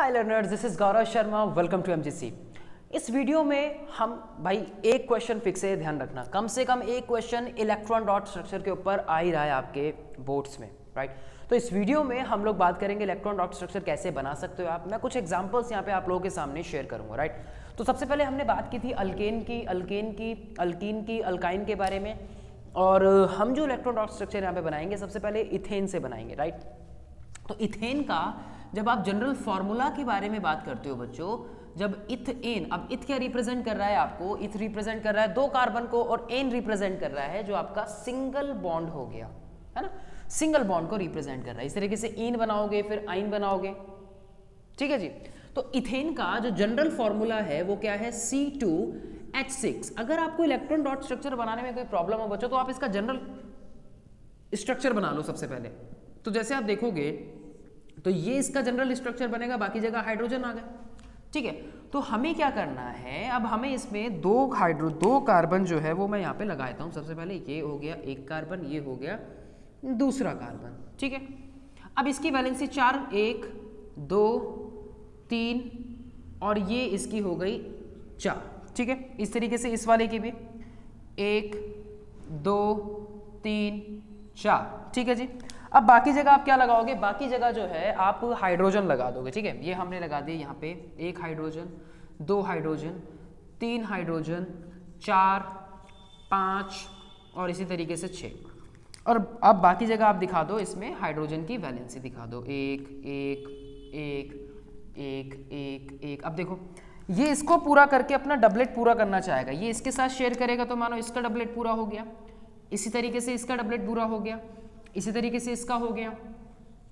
Hi learners, this is Gaurav Sharma, welcome to MGC. इस video में हम भाई एक क्वेश्चन फिक्स है, ध्यान रखना, कम से कम एक क्वेश्चन इलेक्ट्रॉन डॉट स्ट्रक्चर के ऊपर आ ही रहा है आपके बोर्ड्स में, राइट। तो इस वीडियो में हम लोग बात करेंगे इलेक्ट्रॉन डॉट स्ट्रक्चर कैसे बना सकते हो आप। मैं कुछ एग्जांपल्स यहाँ पे आप लोगों के सामने शेयर करूंगा, राइट। तो सबसे पहले हमने बात की थी अल्कीन की अल्काइन के बारे में, और हम जो इलेक्ट्रॉन डॉट स्ट्रक्चर यहाँ पे बनाएंगे सबसे पहले इथेन से बनाएंगे, राइट। तो इथेन का जब आप जनरल फॉर्मूला के बारे में बात करते हो बच्चों, जब इथेन, अब इथ क्या रिप्रेजेंट कर रहा है आपको, इथ रिप्रेजेंट कर रहा है दो कार्बन को, और एन रिप्रेजेंट कर रहा है जो आपका सिंगल बॉन्ड हो गया है ना, सिंगल बॉन्ड को रिप्रेजेंट कर रहा है। इस तरीके से इन बनाओगे फिर आइन बनाओगे, ठीक है जी। तो इथेन का जो जनरल फॉर्मूला है वो क्या है, C2H6। अगर आपको इलेक्ट्रॉन डॉट स्ट्रक्चर बनाने में कोई प्रॉब्लम हो बच्चों तो आप इसका जनरल स्ट्रक्चर बना लो सबसे पहले। तो जैसे आप देखोगे तो ये इसका जनरल स्ट्रक्चर बनेगा, बाकी जगह हाइड्रोजन आ गए, ठीक है। तो हमें क्या करना है, अब हमें इसमें दो कार्बन जो है वो मैं यहाँ पे लगा देता हूँ। सबसे पहले ये हो गया एक कार्बन, ये हो गया दूसरा कार्बन, ठीक है। अब इसकी वैलेंसी 4, 1 2 3 और ये इसकी हो गई 4, ठीक है। इस तरीके से इस वाले की भी 1 2 3 4, ठीक है जी। अब बाकी जगह आप क्या लगाओगे, बाकी जगह जो है आप हाइड्रोजन लगा दोगे, ठीक है। ये हमने लगा दिए यहाँ पे 1 हाइड्रोजन, 2 हाइड्रोजन, 3 हाइड्रोजन, 4 5 और इसी तरीके से 6। और अब बाकी जगह आप दिखा दो, इसमें हाइड्रोजन की वैलेंसी दिखा दो, 1 1 1 1 1 1। अब देखो ये इसको पूरा करके अपना डबलेट पूरा करना चाहेगा, ये इसके साथ शेयर करेगा तो मानो इसका डबलेट पूरा हो गया, इसी तरीके से इसका डबलेट पूरा हो गया, इसी तरीके से इसका हो गया,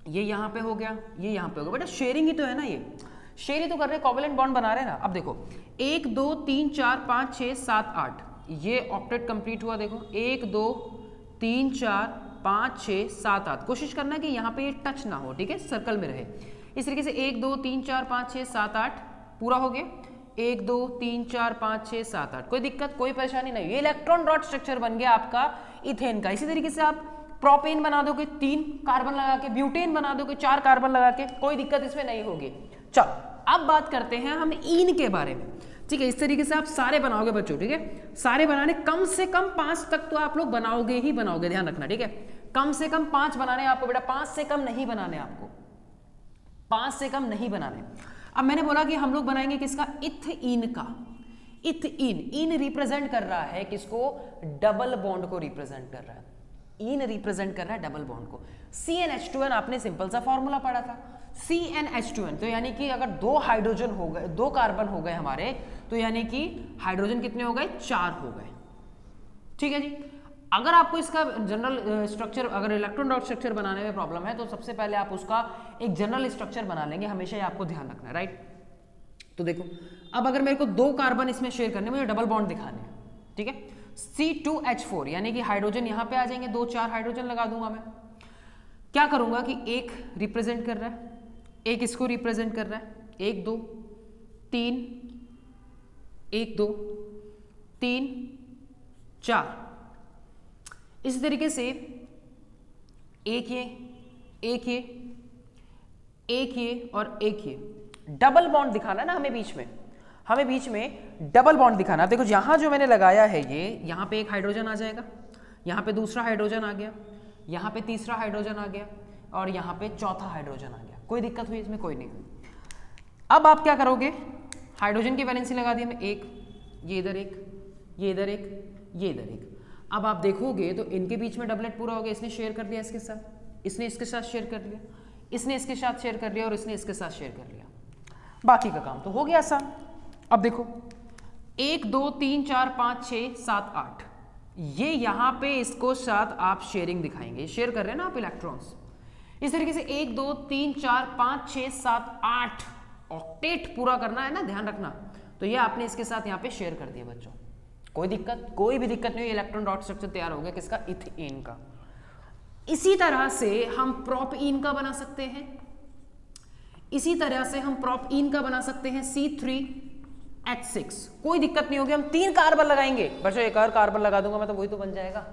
ये यहाँ पे हो गया, ये यहाँ पे हो गया। बेटा शेयरिंग ही तो है ना, ये शेयर ही तो कर रहे हैं, कोवेलेंट बॉन्ड बना रहे हैं ना। अब देखो 1 2 3 4 5 6 7 8, ये ऑक्टेट कंप्लीट हुआ। देखो 1 2 3 4 5 6 7 8, कोशिश करना कि यहाँ पे ये टच ना हो, ठीक है, सर्कल में रहे। इस तरीके से 1 2 3 4 5 6 7 8 पूरा हो गया, 1 2 3 4 5 6 7 8, कोई दिक्कत कोई परेशानी नहीं। ये इलेक्ट्रॉन डॉट स्ट्रक्चर बन गया आपका इथेन का। इसी तरीके से आप प्रोपेन बना दोगे 3 कार्बन लगा के, ब्यूटेन बना दोगे 4 कार्बन लगा के, कोई दिक्कत इसमें नहीं होगी। चलो अब बात करते हैं हम इन के बारे में, ठीक है। इस तरीके से आप सारे बनाओगे बच्चों, ठीक है। सारे बनाने कम से कम 5 तक तो आप लोग बनाओगे ही बनाओगे, ध्यान रखना, ठीक है। कम से कम 5 बनाने आपको बेटा, 5 से कम नहीं बनाने आपको, 5 से कम नहीं बनाने। अब मैंने बोला कि हम लोग बनाएंगे किसका, इथइन का। इन रिप्रेजेंट कर रहा है किसको, डबल बॉन्ड को रिप्रेजेंट कर रहा है। इन रिप्रेजेंट कर रहा है डबल बॉन्ड को। CnH2n आपने सिंपल सा फॉर्मूला पढ़ा था, CnH2n, तो यानी कि अगर 2 हाइड्रोजन हो गए, 2 कार्बन हो गए हमारे, तो यानी कि हाइड्रोजन कितने हो गए, 4 हो गए, ठीक है जी। अगर आपको इसका जनरल स्ट्रक्चर, अगर इलेक्ट्रॉन डॉट स्ट्रक्चर बनाने में प्रॉब्लम है तो सबसे पहले आप उसका एक जनरल स्ट्रक्चर बना लेंगे, हमेशा ये आपको ध्यान रखना है, राइट। तो देखो अब अगर मेरे को 2 कार्बन इसमें शेयर करने, मुझे डबल बॉन्ड दिखाने हैं, ठीक है। C2H4 यानी कि हाइड्रोजन यहां पे आ जाएंगे, 2 4 हाइड्रोजन लगा दूंगा मैं। क्या करूंगा कि एक रिप्रेजेंट कर रहा है, एक इसको रिप्रेजेंट कर रहा है, 1 2 3 1 2 3 4। इसी तरीके से एक ये एक ये एक ये और एक ये, डबल बॉन्ड दिखाना है ना हमें बीच में, हमें बीच में डबल बॉन्ड दिखाना। देखो यहां जो मैंने लगाया है, ये यहां पे एक हाइड्रोजन आ जाएगा, यहां पे दूसरा हाइड्रोजन आ गया, यहां पे तीसरा हाइड्रोजन आ गया, और यहां पे चौथा हाइड्रोजन आ गया। कोई दिक्कत हुई इसमें, कोई नहीं हुई। अब आप क्या करोगे, हाइड्रोजन की वैलेंसी लगा दी हमें 1, ये इधर 1, ये इधर 1, ये इधर 1। अब आप देखोगे तो इनके बीच में डबलेट पूरा हो गया, इसने शेयर कर लिया इसके साथ, इसने इसके साथ शेयर कर लिया, इसने इसके साथ शेयर कर लिया, और इसने इसके साथ शेयर कर लिया। बाकी का काम तो हो गया आसान। अब देखो 1 2 3 4 5 6 7 8, ये यहां पे इसको साथ आप शेयरिंग दिखाएंगे, शेयर कर रहे हैं ना आप इलेक्ट्रॉन्स। इस तरीके से 1 2 3 4 5 6 7 8 ऑक्टेट पूरा करना है ना, ध्यान रखना। तो ये आपने इसके साथ यहाँ पे शेयर कर दिया बच्चों, कोई दिक्कत, कोई भी दिक्कत नहीं। इलेक्ट्रॉन डॉट स्ट्रक्चर तैयार हो गया किसका, इथेन का। इसी तरह से हम प्रोपीन का बना सकते हैं, इसी तरह से हम प्रोपीन का बना सकते हैं, C3H6। कोई दिक्कत नहीं होगी, हम 3 कार्बन लगाएंगे बच्चों, एक और कार्बन लगा दूंगा मैं तो वही तो बन जाएगा,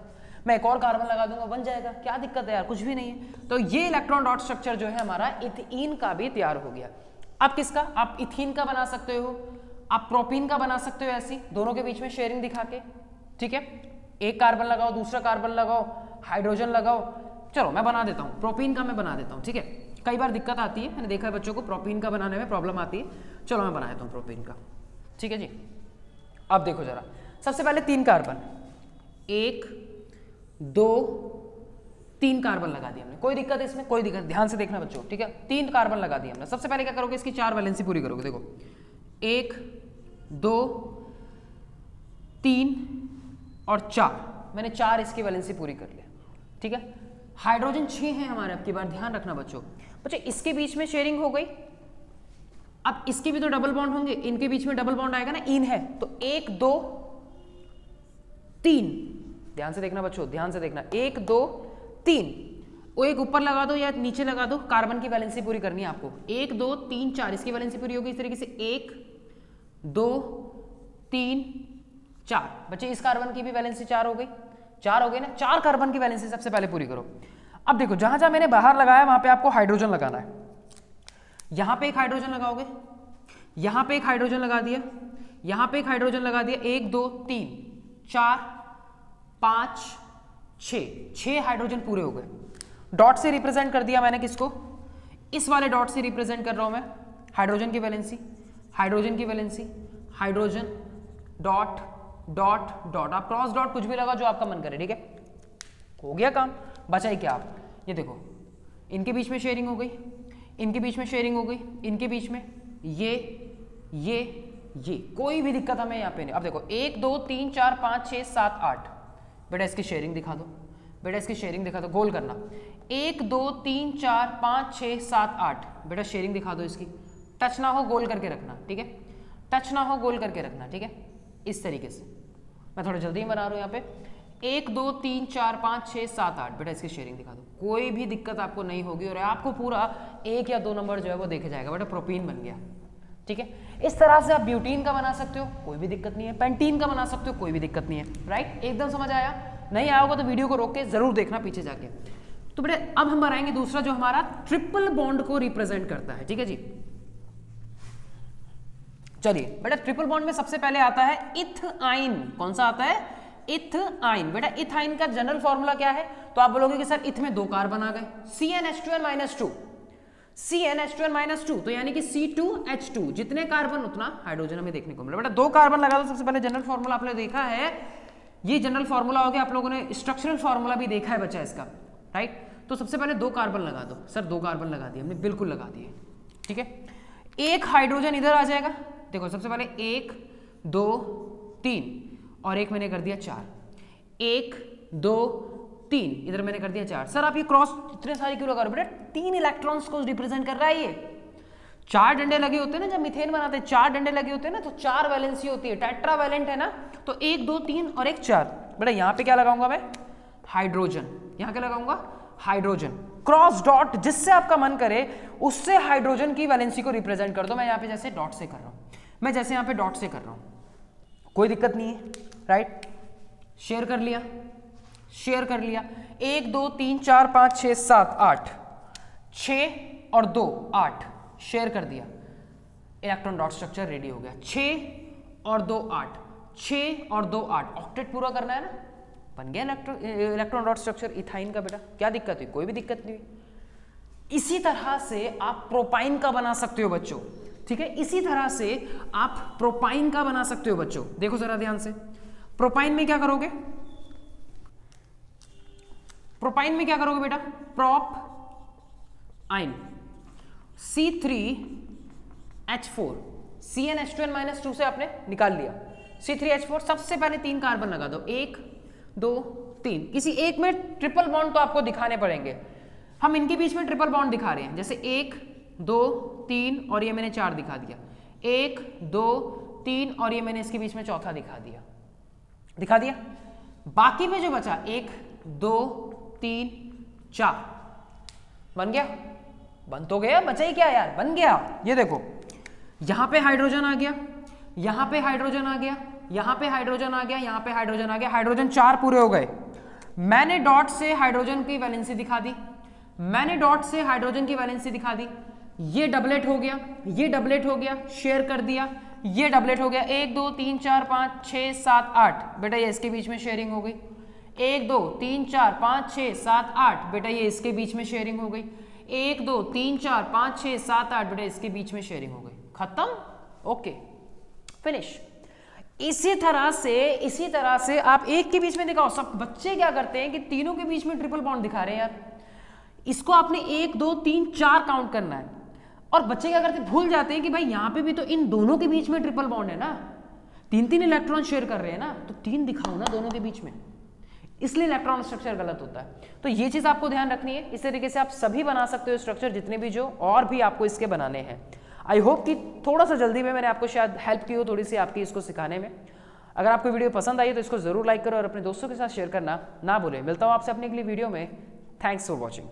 मैं एक और कार्बन लगा दूंगा बन जाएगा, क्या दिक्कत है यार, कुछ भी नहीं है। तो ये इलेक्ट्रॉन डॉट स्ट्रक्चर जो है हमारा इथीन का भी तैयार हो गया। आप किसका, आप इथीन का बना सकते हो, आप प्रोपीन का बना सकते हो, ऐसी दोनों के बीच में शेयरिंग दिखा के, ठीक है। एक कार्बन लगाओ, दूसरा कार्बन लगाओ, हाइड्रोजन लगाओ। चलो मैं बना देता हूँ, प्रोपीन का मैं बना देता हूँ, ठीक है। कई बार दिक्कत आती है, मैंने देखा है बच्चों को प्रोपीन का बनाने में प्रॉब्लम आती है। चलो मैं बना देता हूँ प्रोपीन का, ठीक है जी। अब देखो जरा, सबसे पहले 3 कार्बन, 1 2 3 कार्बन लगा दिए हमने, कोई दिक्कत है इसमें, कोई दिक्कत, ध्यान से देखना बच्चों, ठीक है। 3 कार्बन लगा दिए हमने। सबसे पहले क्या करोगे, इसकी 4 वैलेंसी पूरी करोगे। देखो 1 2 3 और 4, मैंने 4 इसकी वैलेंसी पूरी कर लिया, ठीक है। हाइड्रोजन 6 है हमारे, अब की बार ध्यान रखना बच्चों। इसके बीच में शेयरिंग हो गई, अब इसके भी तो डबल बॉन्ड होंगे, इनके बीच में डबल बॉन्ड आएगा ना, इन है तो 1 2 3, ध्यान से देखना बच्चों, ध्यान से देखना, 1 2 3, वो एक ऊपर लगा दो या नीचे लगा दो, कार्बन की वैलेंसी पूरी करनी है आपको। 1 2 3 4, इसकी वैलेंसी पूरी होगी इस तरीके से, 1 2 3 4। बच्चे इस कार्बन की भी वैलेंसी 4 हो गई, 4 हो गई ना। 4 कार्बन की वैलेंसी सबसे पहले पूरी करो। अब देखो जहां जहां मैंने बाहर लगाया वहां पे आपको हाइड्रोजन लगाना है। यहां पे एक हाइड्रोजन लगाओगे, यहां पे एक हाइड्रोजन लगा दिया, यहां पे एक हाइड्रोजन लगा दिया, 1 2 3 4 5 6 हाइड्रोजन पूरे हो गए। डॉट से रिप्रेजेंट कर दिया मैंने किसको, इस वाले डॉट से रिप्रेजेंट कर रहा हूं मैं हाइड्रोजन की वैलेंसी, हाइड्रोजन की valency, hydrogen dot dot dot, आप क्रॉस डॉट कुछ भी लगा जो आपका मन करे, ठीक है। हो गया काम, बचा ही क्या। आप ये देखो, इनके बीच में शेयरिंग हो गई, इनके बीच में शेयरिंग हो गई, इनके बीच में ये कोई भी दिक्कत हमें यहाँ पे नहीं। अब देखो 1 2 3 4 5 6 7 8, बेटा इसकी शेयरिंग दिखा दो, बेटा इसकी शेयरिंग दिखा दो, गोल करना, 1 2 3 4 5 6 7 8, बेटा शेयरिंग दिखा दो इसकी, टच ना हो गोल करके रखना, ठीक है, टच ना हो गोल करके रखना, ठीक है। इस तरीके से मैं थोड़ा जल्दी बना रहा हूँ यहाँ पे, 1 2 3 4 5 6 7 8, बेटा इसकी शेयरिंग दिखा दो, कोई भी दिक्कत आपको नहीं होगी और आपको पूरा 1 या 2 नंबर जो है वो देखे जाएगा, बेटा प्रोपीन बन गया, ठीक है। इस तरह से आप ब्यूटीन का बना सकते हो, कोई भी दिक्कत नहीं है, पेंटीन का बना सकते हो, कोई भी दिक्कत नहीं है, राइट। एकदम समझ आया, नहीं आया होगा तो वीडियो को रोक के जरूर देखना पीछे जाके। तो बेटा अब हम बनाएंगे दूसरा जो हमारा ट्रिपल बॉन्ड को रिप्रेजेंट करता है, ठीक है जी। चलिए बेटा ट्रिपल बॉन्ड में सबसे पहले आता है इथाइन, कौन सा आता है, इथाइन। बेटा इथाइन का जनरल फॉर्मूला क्या है, तो आप बोलोगे कि सर इथ में 2 कार्बन आ गए, CnH2n-2, CnH2n-2, तो यानी कि C2H2, जितने कार्बन उतना हाइड्रोजन हमें देखने को मिला। बेटा 2 कार्बन लगा दो, सबसे पहले जनरल फॉर्मूला आपने देखा है, ये जनरल फॉर्मूला हो गया, आप लोगों ने स्ट्रक्चरल फॉर्मूला भी देखा है बच्चा इसका, राइट। तो सबसे पहले 2 कार्बन लगा दो, सर 2 कार्बन लगा दिए हमने, बिल्कुल लगा दिए, ठीक है। एक हाइड्रोजन इधर आ जाएगा, देखो सबसे पहले 1 2 3 और एक मैंने कर दिया 4, 1 2 3, इधर मैंने कर दिया 4। सर आप ये क्रॉस इतने सारे क्यों लगा रहे हो, बेटा 3 इलेक्ट्रॉन्स को रिप्रेजेंट कर रहा है ये। 4 डंडे लगे होते हैं ना, जब मीथेन बनाते हैं 4 डंडे लगे होते हैं ना, तो 4 वैलेंसी होती है, टेट्रावैलेंट है ना, तो 1 2 3 और 1 4। बेटा यहाँ पे क्या लगाऊंगा मैं, हाइड्रोजन, यहाँ क्या लगाऊंगा, हाइड्रोजन, क्रॉस डॉट, जिससे आपका मन करे उससे हाइड्रोजन की वैलेंसी को रिप्रेजेंट कर दो। मैं यहाँ पे जैसे डॉट से कर रहा हूँ, मैं जैसे यहाँ पे डॉट से कर रहा हूँ, कोई दिक्कत नहीं है, राइट। शेयर कर लिया, शेयर कर लिया, 1 2 3 4 5 6 7 8, 6 और 2 8, शेयर कर दिया, इलेक्ट्रॉन डॉट स्ट्रक्चर रेडी हो गया। 6 और 2 8, 6 और 2 8, ऑक्टेट पूरा करना है ना, बन गया इलेक्ट्रॉन डॉट स्ट्रक्चर इथाइन का। बेटा क्या दिक्कत हुई, कोई भी दिक्कत नहीं हुई। इसी तरह से आप प्रोपाइन का बना सकते हो बच्चों, ठीक है, इसी तरह से आप प्रोपाइन का बना सकते हो बच्चों। देखो जरा ध्यान से, प्रोपाइन में क्या करोगे, प्रोपाइन में क्या करोगे बेटा, प्रोप आइन, C3H4, CnH2n-2 से आपने निकाल लिया, C3H4। सबसे पहले 3 कार्बन लगा दो, 1 2 3, किसी एक में ट्रिपल बॉन्ड तो आपको दिखाने पड़ेंगे, हम इनके बीच में ट्रिपल बॉन्ड दिखा रहे हैं, जैसे 1 2 3 और ये मैंने 4 दिखा दिया, 1 2 3 और ये मैंने इसके बीच में चौथा दिखा दिया। बाकी में जो बचा 1 2 3 4, बन गया, बन तो गया, बचा ही क्या यार, बन गया। ये देखो यहां पे हाइड्रोजन आ गया, यहां पे हाइड्रोजन आ गया, यहां पे हाइड्रोजन आ गया, यहां पे हाइड्रोजन आ गया, हाइड्रोजन 4 पूरे हो गए। मैंने डॉट से हाइड्रोजन की वैलेंसी दिखा दी, मैंने डॉट से हाइड्रोजन की वैलेंसी दिखा दी। ये डबलेट हो गया, ये डबलेट हो गया, शेयर कर दिया, ये डबलेट हो गया, 1 2 3 4 5 6 7 8, बेटा ये इसके बीच में शेयरिंग हो गई, 1 2 3 4 5 6 7 8, बेटा ये इसके बीच में शेयरिंग हो गई, 1 2 3 4 5 6 7 8, बेटा इसके बीच में शेयरिंग हो गई, खत्म, ओके फिनिश। इसी तरह से आप एक के बीच में दिखाओ। सब बच्चे क्या करते हैं कि तीनों के बीच में ट्रिपल बॉन्ड दिखा रहे हैं यार, इसको आपने 1 2 3 4 काउंट करना है, और बच्चे क्या करते हैं, भूल जाते हैं कि भाई यहां पे भी तो इन दोनों के बीच में ट्रिपल बॉन्ड है ना, 3 इलेक्ट्रॉन शेयर कर रहे हैं ना, तो 3 दिखाओ ना दोनों के बीच में, इसलिए इलेक्ट्रॉन स्ट्रक्चर गलत होता है। तो ये चीज आपको ध्यान रखनी है। इस तरीके से आप सभी बना सकते हो स्ट्रक्चर, जितने भी जो और भी आपको इसके बनाने हैं। आई होप कि थोड़ा सा जल्दी में मैंने आपको शायद हेल्प की हो थोड़ी सी आपकी इसको सिखाने में। अगर आपको वीडियो पसंद आई तो इसको जरूर लाइक करो और अपने दोस्तों के साथ शेयर करना ना भूलें। मिलता हूँ आपसे अपनी अगली वीडियो में। Thanks for watching.